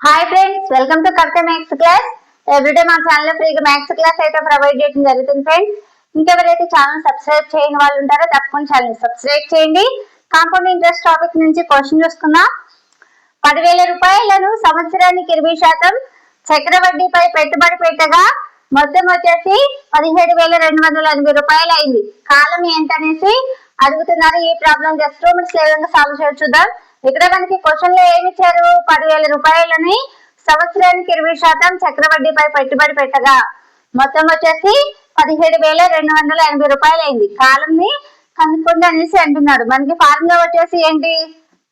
Hi friends, welcome to Kavitha maths class. Everyday మా channel ఫ్రీగా maths class అయితే provide చేయడం జరుగుతుంది ఫ్రెండ్స్. ఇంకెవరైతే ఛానల్ సబ్స్క్రైబ్ చేయని వాళ్ళు ఉంటారో తప్పకుండా ఛానల్ సబ్స్క్రైబ్ చేయండి. కాంపౌండ్ ఇంట్రెస్ట్ టాపిక్ నుంచి క్వశ్చన్ చూసుకుందాం. 10,000 రూపాయలను సంవత్సరానికి 20% చక్రవడ్డీపై పెట్టుబడి పెట్టగా మొత్తం వచ్చేసి 17,280 రూపాయలు అయింది. కాలం ఏంటనేసి అడుగుతున్నారు. ఈ ప్రాబ్లం జస్ట్ 2 మినిట్స్ లేదంగా సాల్వ్ చేయొచ్చు. చూద్దాం. ఇక్కడ మనకి క్వశ్చన్ లో ఏమి ఇచ్చారు? 10,000 రూపాయలని సంవత్సరానికి 20% చక్రవడ్డీపై పెట్టుబడి పెట్టగా మొత్తం వచ్చేసి 17,280 రూపాయలు అయింది. కాలం ని కనుక్కోండి అనేసి అంటున్నాడు. మనకి ఫార్ములా వచ్చేసి ఏంటి?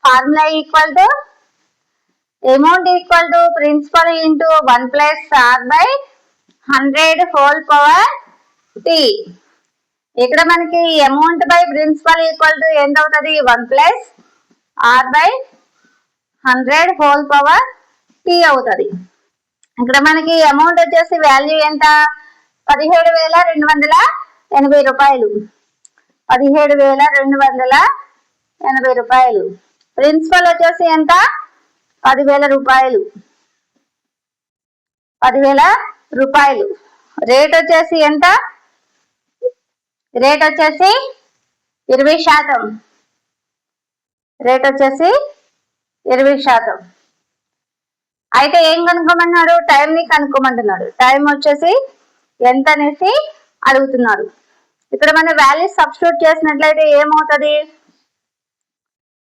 Formula equal to amount equal to principal into 1 + r/100 whole power t. ఇక్కడ మనకి amount by principal equal to ఎంత అవుతుంది? 1 + r/100 హోల్ పవర్ t అవుతుంది. ఇక్కడ మనకి అమౌంట్ వచ్చేసి వాల్యూ ఎంత? 17,280 రూపాయలు. 17,280 రూపాయలు. ప్రిన్సిపల్ వచ్చేసి ఎంత? 10,000 రూపాయలు. 10,000 రూపాయలు. రేట్ వచ్చేసి ఎంత? రేట్ వచ్చేసి 20%. రేట్ వచ్చేసి 20%. అయితే ఏం కనుక్కోమన్నాడు? టైం ని కనుక్కోమంటున్నాడు. టైం వచ్చేసి ఎంత అనేసి అడుగుతున్నారు. ఇక్కడ మన వాల్యూ సబ్స్టిట్యూట్ చేసినట్లయితే ఏమవుతుంది?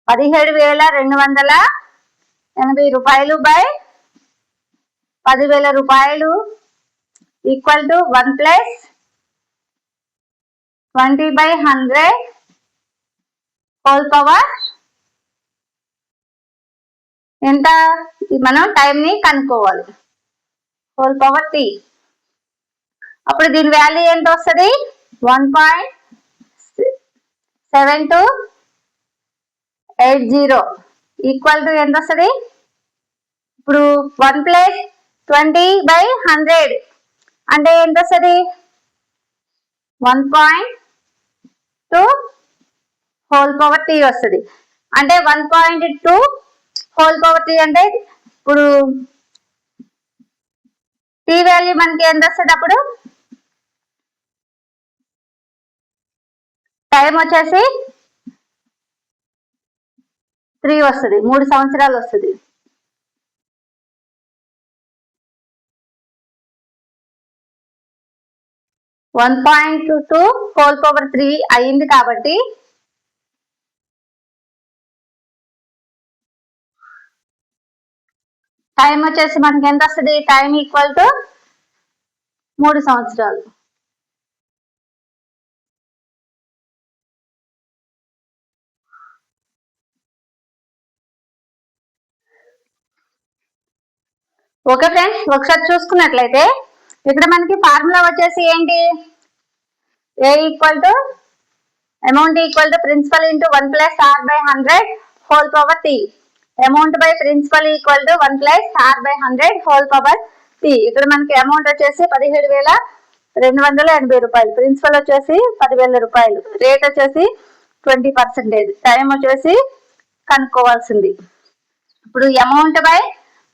17,280 రూపాయలు బై 10,000 రూపాయలు ఈక్వల్ టు 1 + 20/100 హోల్ పవర్ ఎంత? మనం టైం ని కనుక్కోవాలి. Whole power t. అప్పుడు దీని వాల్యూ ఎంత వస్తుంది? 1.7280 ఈక్వల్ టు ఎంత వస్తుంది? ఇప్పుడు 1 + 20/100 అంటే ఎంత వస్తుంది? 1.2 హోల్ పవర్ t వస్తుంది. అంటే 1.2 హోల్ పవర్ t అంటే ఇప్పుడు t వాల్యూ మనకి ఎంత వస్తుంది? అప్పుడు టైం వచ్చేసి 3 వస్తుంది. 3 సంవత్సరాలు వస్తుంది. వన్ 1.2 హోల్ పవర్ 3 అయింది కాబట్టి టైం వచ్చేసి మనకి ఎంత వస్తుంది? టైం ఈక్వల్ టు 3 సంవత్సరాలు. ఓకే ఫ్రెండ్స్, ఒకసారి చూసుకున్నట్లయితే ఇక్కడ మనకి ఫార్ములా వచ్చేసి ఏంటి? A equal to amount equal to principal into 1 + r/100 whole power t. Amount by principal equal to 1 + r/100 whole power t. ఇక్కడ మనకి అమౌంట్ వచ్చేసి 17,280 రూపాయలు. ప్రిన్సిపల్ వచ్చేసి 10,000 రూపాయలు. రేట్ వచ్చేసి 20%. టైం వచ్చేసి కనుక్కోవాల్సింది. ఇప్పుడు amount by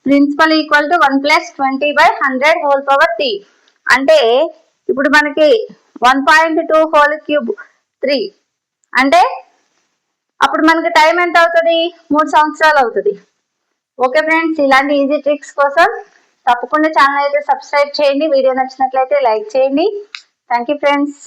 principal equal to 1 + 20/100 whole power t అంటే ఇప్పుడు మనకి 1.2 హోల్ క్యూబ్ 3 అంటే అప్పుడు మనకి టైం ఎంత అవుతుంది? 3 సంవత్సరాలు అవుతుంది. ఓకే ఫ్రెండ్స్, ఇలాంటి ఈజీ ట్రిక్స్ కోసం తప్పకుండా ఛానల్ అయితే సబ్స్క్రైబ్ చేయండి. వీడియో నచ్చినట్లయితే లైక్ చేయండి. Thank you friends.